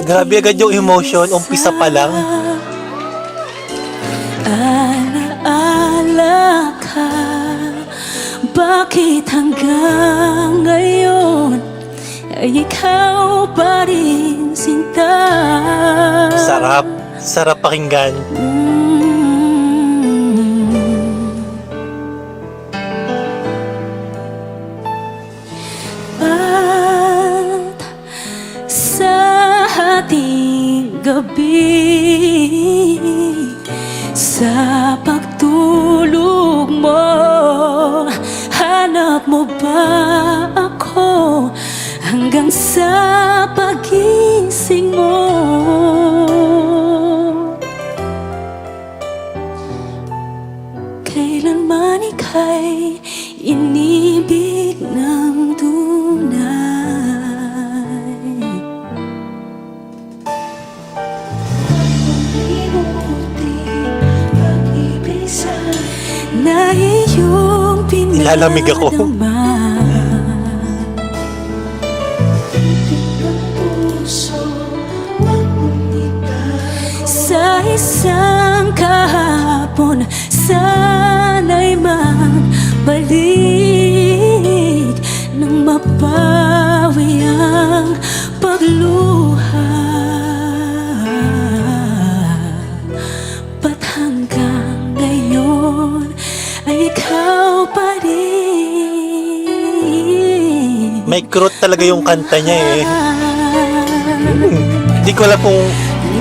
Grabe agad yung emotion, umpisa pa lang. Alaala ka, bakit hanggang ngayon ay ikaw pa rin sinta? Sarap, sarap pakinggan. At sa ating gabi, sa pagtulog mo, hanap mo ba ako hanggang sa pagising mo? Kailanman ika'y inibig ng tunay, na iyong Nilalamig ako. pinadama. Sa isang kahapon, sana'y magbalik nang mapawi ang pagluha. Ba't hanggang ngayon ay ikaw pa rin? May krut talaga yung kanta niya eh. Hindi ko alam kung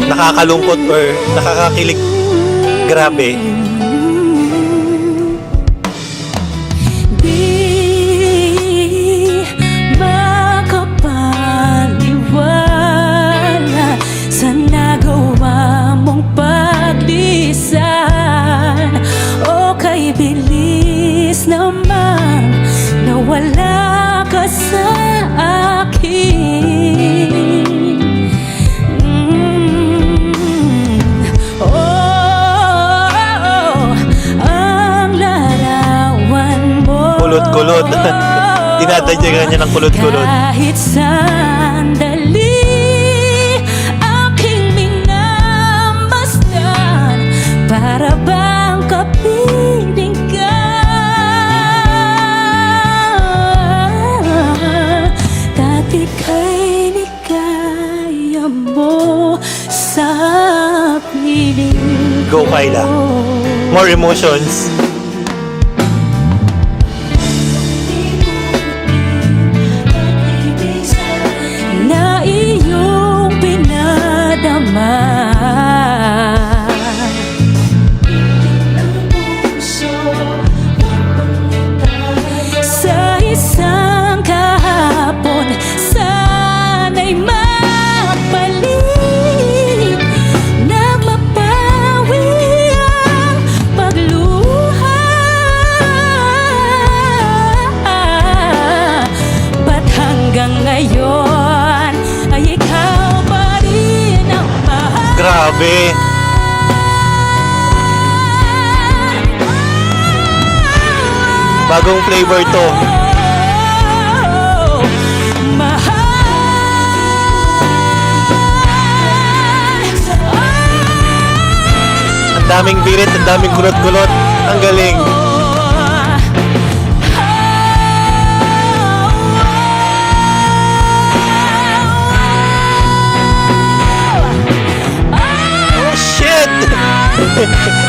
nakakalungkot or nakakakilig. Grabe. Di makapaniwala sa nagawa mong paglisan. O kay bilis naman nawala ka sa akin. Kulot-kulot. Dinadagdagan niya ng kulot-kulot. Kahit sandali aking minamasdan, para bang kapiling ka. Dati kay ligaya mo sa piling Go, Kyla. More emotions. na iyong pinadama. Sa isang kahapon, sana'y mapalik na mapawi ang pagluha. Ba't hanggang ngayon ay ikaw pa rin ang mahal? Grabe. Bagong flavor to. Ang daming birit, ang daming kulot-kulot. Ang galing. Oh shit!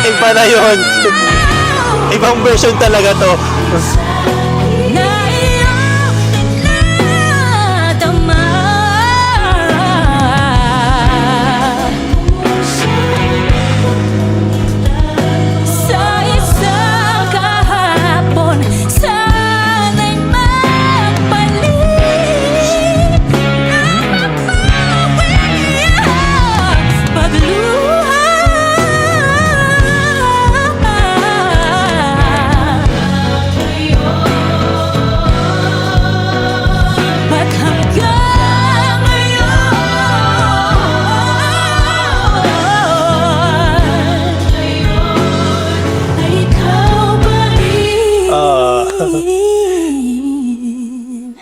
Iba na yun. Ibang version talaga to. Na iyong pinadama. Sa isang kahapon, sana'y magbalik na mapawi ang pagluha. Ba't hanggang ngayon ay ikaw pa rin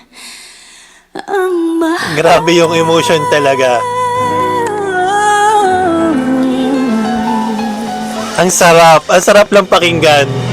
ang mahal? Grabe yung emotion talaga. Ang sarap lang pakinggan.